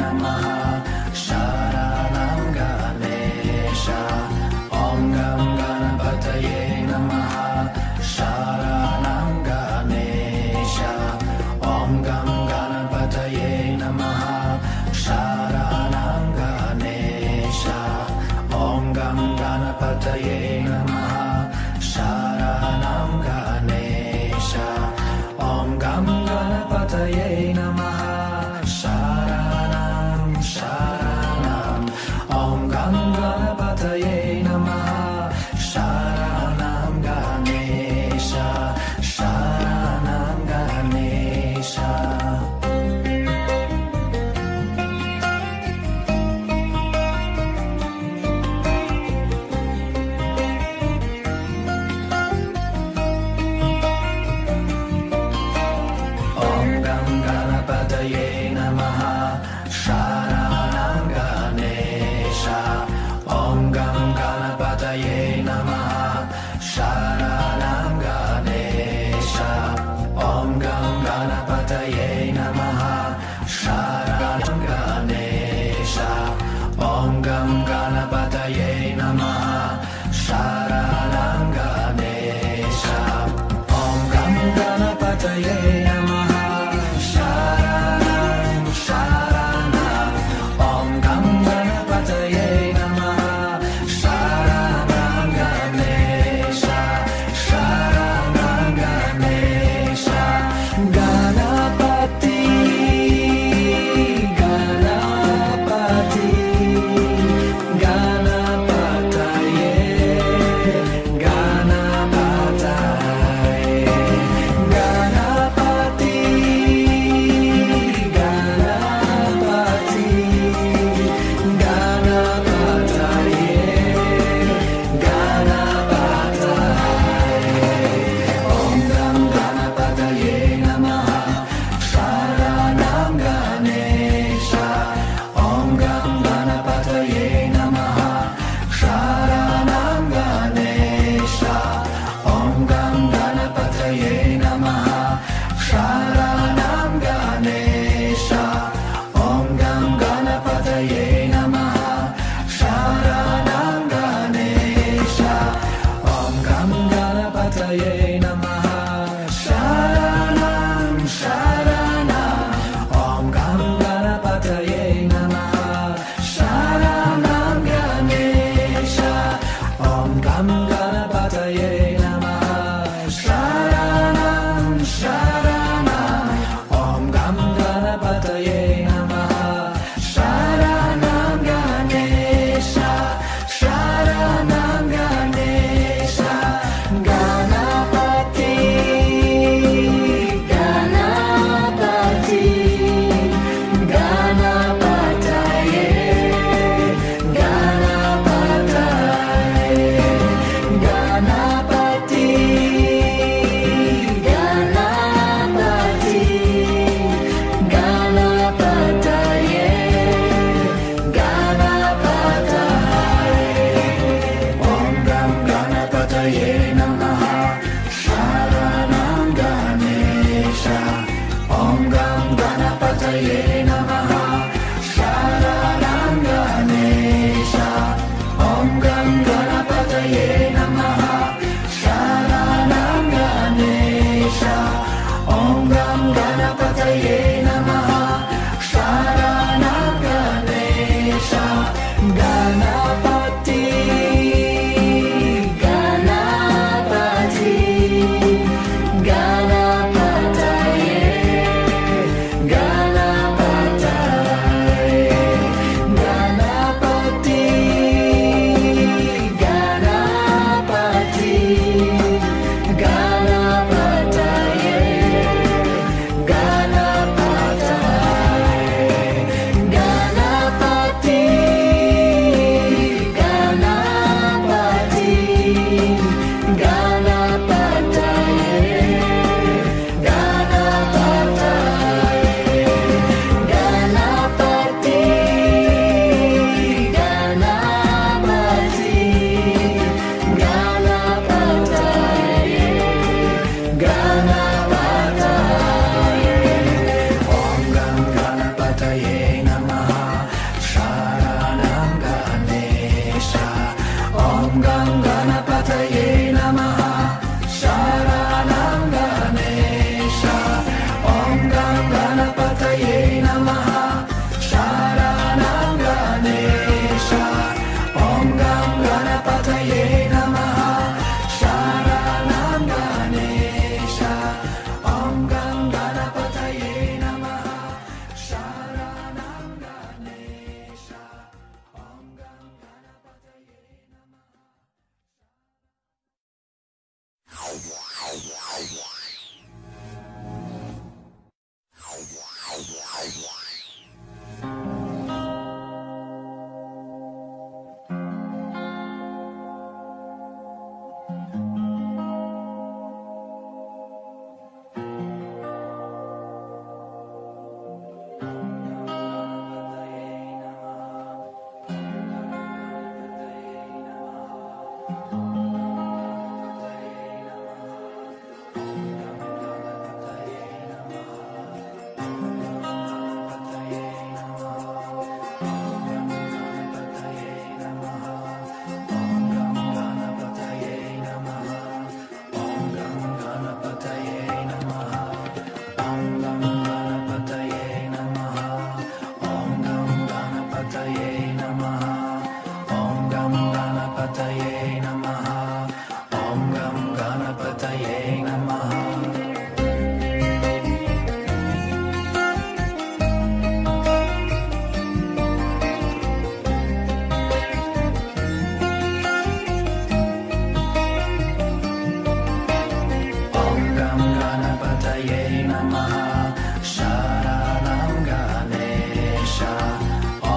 नमः शरणं गणेश ॐ गं गणपतये नमः शरणं गणेश ॐ गं गणपतये नमः शरणं गणेश ॐ गं गणपतये नमः शरणं गणेश ॐ गं गणपतये नमः शरणं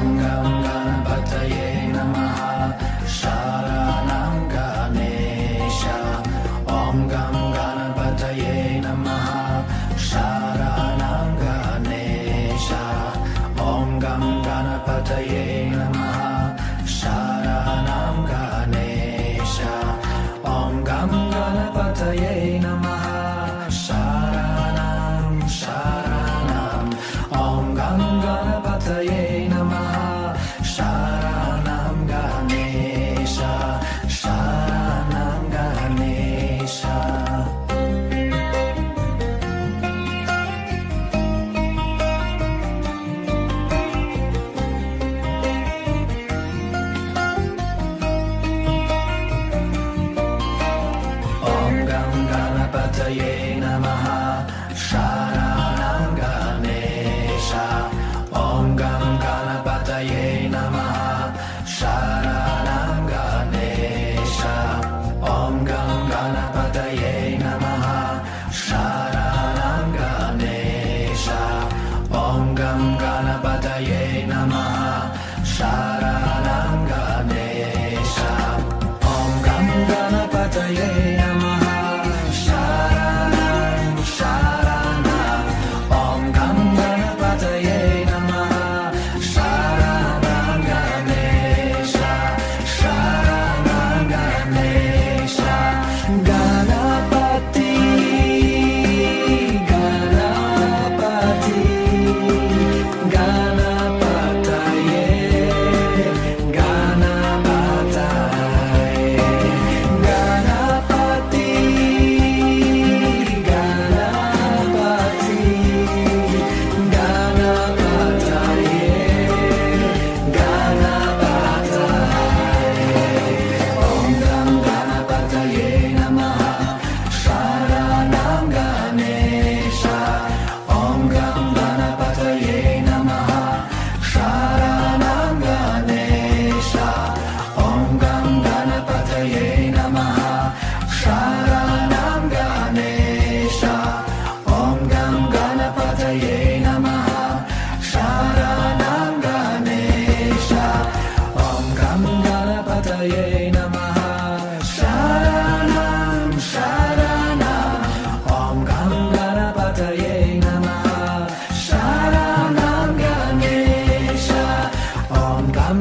Om Gam Ganapataye Namaha Sharanam Ganesha Om Gam Ganapataye Namaha Sharanam Ganesha Om Gam Ganapataye Namaha Sharanam Ganesha Om Gam Ganapataye Namaha Sharanam Sharanam Om Gam Ganapataye Namaha Sharanam Ganesha Sharanam Ganesha Om Gam Ganapataye Namaha Sharanam Ganesha Om Gam Ganapataye Namaha Sharanam Ganesha Om Gam Ganapataye Namaha Sharanam Ganesha Om Gam Ganapataye Namaha Sharanam Ganesha Om Gam Ganapataye Namaha Sharanam Sharanam Om Gam Ganapataye Namaha Sharanam Ganesha Sharanam Ganesha Ganapati Ganapati Ganapataye Ganapataye Ganapati Ganapati Ganapataye Ganapataye Om Gam Ganapataye Namaha Sharanam Ganesha Om Gam Ganapataye Namaha Sharanam Ganesha Om Gam Ganapataye Namaha Sharanam Ganesha Om Gam Ganapataye Namaha Sharanam Ganesha Om Gam Ganapataye Namaha Sharanam Sharanam Om Gam Ganapataye Namaha Sharanam Ganesha Om Gam